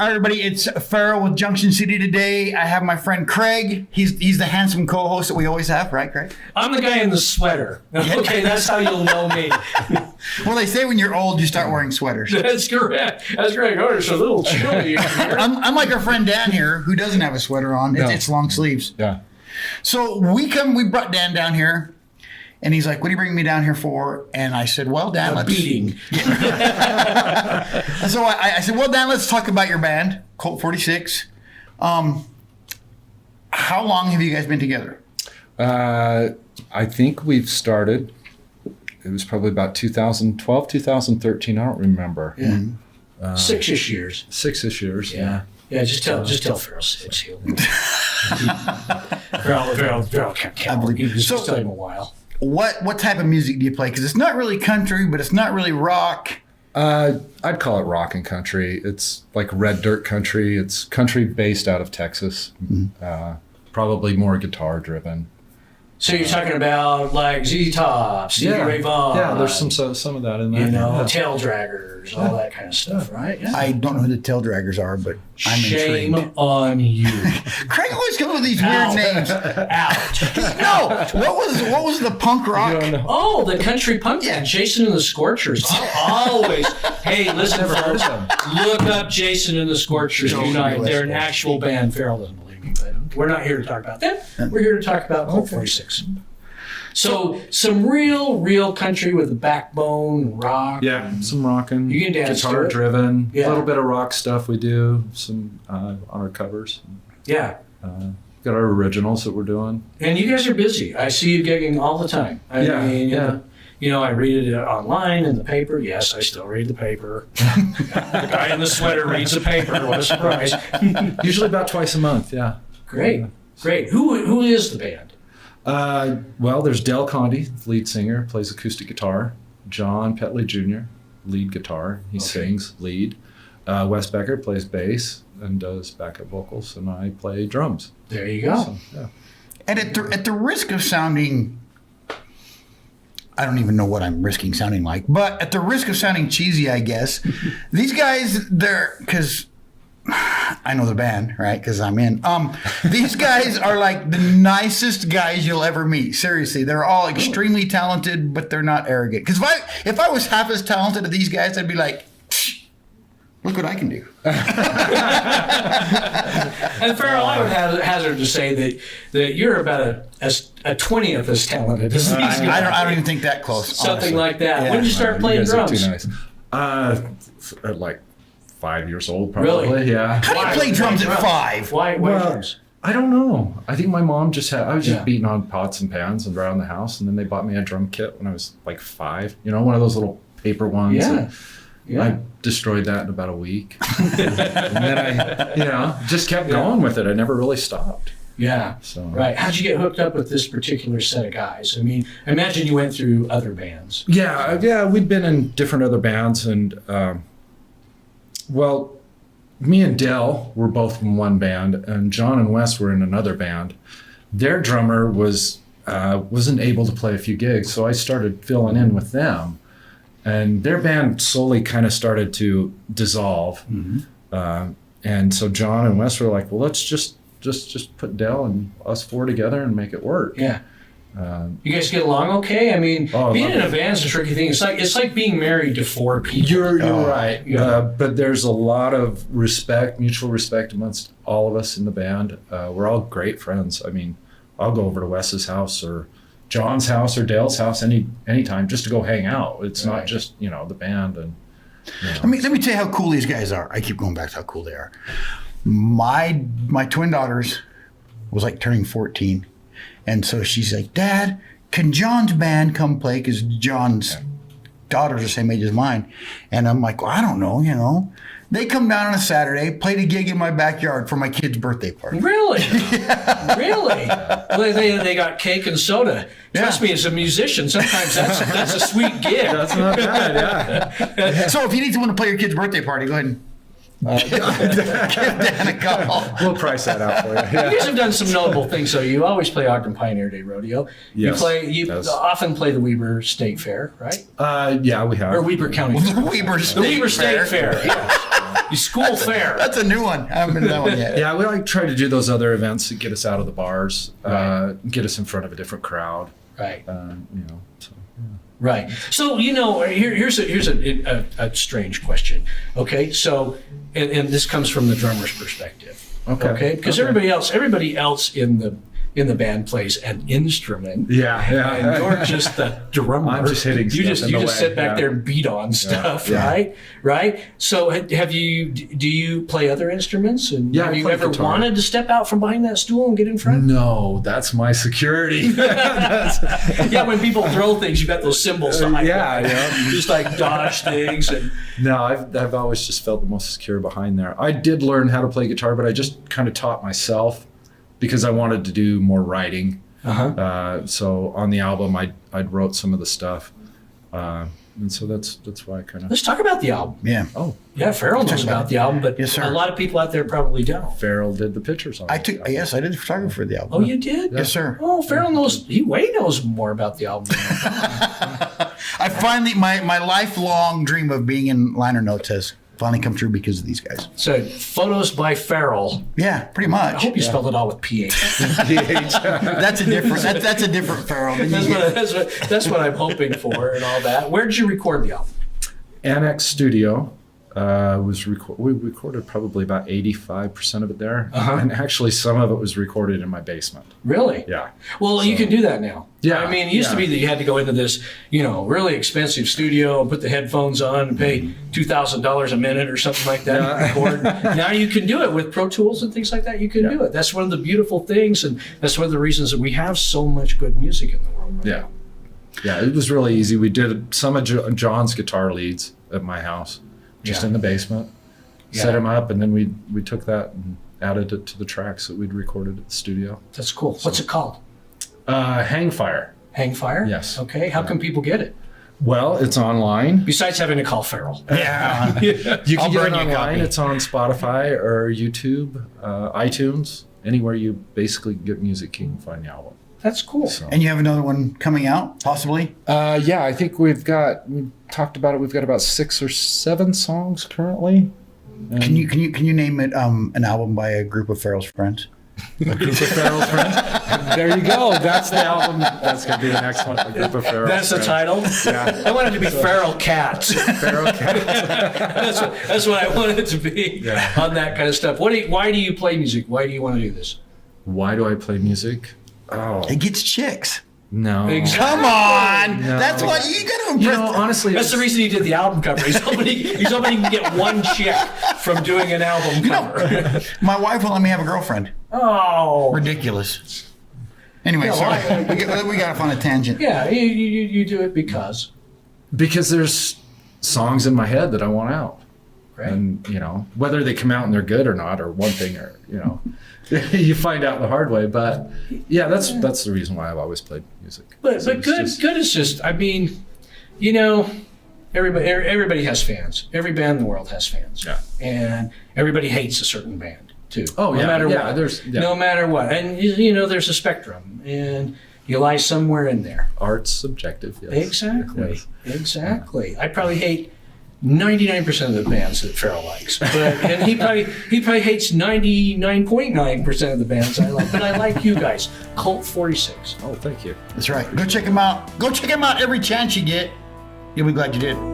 right, everybody, it's Farrell with Junction City today. I have my friend Craig. He's the handsome co-host that we always have, right, Craig? I'm the guy in the sweater. Okay, that's how you'll know me. Well, they say when you're old, you start wearing sweaters. That's correct. That's correct. Oh, it's a little chilly. I'm like our friend Dan here, who doesn't have a sweater on. It's long sleeves. Yeah. So we brought Dan down here. And he's like, what are you bringing me down here for? And I said, well, Dan, let's... beating. So I said, well, Dan, let's talk about your band, Colt 46. How long have you guys been together? I think we've started, it was probably about 2012, 2013. I don't remember. Yeah. 6-ish years. 6-ish years. Yeah. Yeah, just tell Farrell 6. Farrell can't count. Just tell him a while. What type of music do you play? Because it's not really country, but it's not really rock. I'd call it rock and country. It's like red dirt country. It's country based out of Texas. Mm-hmm. Probably more guitar driven. So you're talking about like Z Top, Stevie Ray Vaughan. Yeah, there's some of that in there. You know, Tail Draggers, all that kind of stuff, right? Yeah. I don't know who the Tail Draggers are, but I'm Shame intrigued. on you. Craig always comes with these weird names. Ouch. No, what was the punk rock? Oh, the country punk band, Jason and the Scorchers. I'll always, hey, listen, folks, look up Jason and the Scorchers Unite. They're an actual band. Farrell doesn't believe me, but we're not here to talk about them. We're here to talk about Colt 46. So some real country with a backbone, rock. Yeah, some rocking. You can dance to guitar it. driven. Yeah. A little bit of rock stuff we do. Some on our covers. Yeah. Got our originals that we're doing. And you guys are busy. I see you gigging all the time. I mean, you know, I read it online in the paper. Yes, I still read the paper. The guy in the sweater reads the paper. What a surprise. Usually about twice a month, yeah. Great. Who is the band? Well, there's Del Conde, lead singer, plays acoustic guitar. John Petley Jr., lead guitar. He sings lead. Wes Becker plays bass and does backup vocals, and I play drums. There you go. So, yeah. And at the risk of sounding, I don't even know what I'm risking sounding like, but at the risk of sounding cheesy, I guess, these guys, because I know the band, right? Because I'm in. These guys are like the nicest guys you'll ever meet. Seriously, they're all extremely talented, but they're not arrogant. Because if I was half as talented as these guys, I'd be like, look what I can do. And Farrell, I would hazard to say that you're about a 20th as talented as these guys. I don't even think that close. Something honestly. like that. Yeah. When did you start playing You guys drums? are too nice. At like 5 years old, probably. Really? Yeah. How do you play drums at 5? Why drums? I don't know. I think my mom I was just beating on pots and pans around the house, and then they bought me a drum kit when I was like 5. You know, one of those little paper ones. Yeah. I destroyed that in about a week. And then I, just kept going with it. I never really stopped. Yeah. So. Right. How'd you get hooked up with this particular set of guys? I mean, I imagine you went through other bands. Yeah. We'd been in different other bands, and well, me and Del were both in one band, and John and Wes were in another band. Their drummer wasn't able to play a few gigs, so I started filling in with them. And their band slowly kind of started to dissolve. Mm-hmm. And so John and Wes were like, well, let's just put Del and us 4 together and make it work. Yeah. You guys get along okay? I mean, being in a band is a tricky thing. It's like being married to 4 people. You're right. Yeah. But there's a lot of mutual respect amongst all of us in the band. We're all great friends. I mean, I'll go over to Wes's house or John's house or Dale's house anytime just to go hang out. It's not just, the band. And Let me tell you how cool these guys are. I keep going back to how cool they are. My twin daughters was like turning 14. And so she's like, Dad, can John's band come play? Because John's daughters are the same age as mine. And I'm like, well, I don't know, They come down on a Saturday, played a gig in my backyard for my kid's birthday party. Really? Really? Well, they got cake and soda. Trust me, as a musician, sometimes that's a sweet gig. that's not bad, yeah. So if you need someone to play your kid's birthday party, go ahead and give Dan a call. We'll price that out for you. Yeah. You guys have done some notable things. So you always play Ogden Pioneer Day Rodeo. Yes, You often play the Weber State Fair, right? Yeah, we have. Or Weber County. The Weber State State Fair. Yes. You school fair. That's a new one. I haven't been to that one yet. Yeah, we like try to do those other events that get us out of the bars, get us in front of a different crowd. Right. So. Right. So, here's a strange question. Okay. So, and this comes from the drummer's perspective. Okay. Because everybody else in the band plays an instrument. Yeah. And you're just the drummer. I'm just hitting stuff. You just sit back there and beat on stuff, right? Right. So, do you play other instruments? And have you ever wanted to step out from behind that stool and get in front? No, that's my security. Yeah, when people throw things, you got those cymbals to hide. Just like dodge things. And no, I've always just felt the most secure behind there. I did learn how to play guitar, but I just kind of taught myself because I wanted to do more writing. So on the album, I'd wrote some of the stuff. And so that's why I kind of... Let's talk about the album. Yeah. Oh. Yeah, Farrell knows about the album, but Yes, sir. a lot of people out there probably don't. Farrell did the pictures on it. Yes, I did the photography for the album. Oh, you did? Yes, sir. Oh, Farrell knows, he way knows more about the album. I finally, my lifelong dream of being in liner notes has finally come true because of these guys. So, photos by Farrell. Yeah, pretty I much. hope you spelled it all with PH. That's a different. That's a different Farrell. That's what I'm hoping for and all that. Where did you record the album? Annex Studio we recorded probably about 85% of it there. And actually some of it was recorded in my basement. Really? Yeah. Well, you can do that now. Yeah. I mean, it used to be that you had to go into this, really expensive studio and put the headphones on and pay $2,000 a minute or something like that to record. Now you can do it with Pro Tools and things like that. You can do it. That's one of the beautiful things, and that's one of the reasons that we have so much good music in the world. Yeah. Yeah, it was really easy. We did some of John's guitar leads at my house, just in the basement. Set them up, and then we took that and added it to the tracks that we'd recorded at the studio. That's cool. What's it called? Hang Fire. Hang Fire? Yes. Okay. How can people get it? Well, it's online. Besides having to call Farrell. Yeah. You can get it bring you a online. copy. It's on Spotify or YouTube, iTunes, anywhere you basically get music, you can find the album. That's cool. So. And you have another one coming out, possibly? Yeah, I think we talked about it. We've got about 6 or 7 songs currently. Can you name it an album by a group of Farrell's friends? A group of Farrell's friends. There you go. That's the album. That's going to be the next one. A group of Farrell's That's the friends. title? Yeah. I want it to be Feral Cats. Feral Cats. That's what I want it to be on that kind of stuff. Why do you play music? Why do you want to do this? Why do I play music? Oh, It gets chicks. no. Exactly. Come on. No. That's why you got to impress. Honestly, That's the reason he did the album cover. He's hoping he can get one chick from doing an album cover. My wife will let me have a girlfriend. Oh. Ridiculous. Anyway, Yeah, sorry. We got off on a tangent. Yeah, you do it because. because there's songs in my head that I want out. Right. And, whether they come out and they're good or not, or one thing, or, you find out the hard way. But yeah, that's the reason why I've always played music. But So good it's just- good is just, everybody has fans. Every band in the world has fans. Yeah. And everybody hates a certain band too. Oh, no yeah, matter yeah, what. yeah. No matter what. And there's a spectrum, and you lie somewhere in there. Art's subjective. Yes. Exactly. Yes. Exactly. I probably hate 99% of the bands that Farrell likes, and he probably hates 99.9% of the bands I like. But I like you guys. Colt 46. Oh, thank you. That's right. Go check him out. Go check him out every chance you get. You'll be glad you did.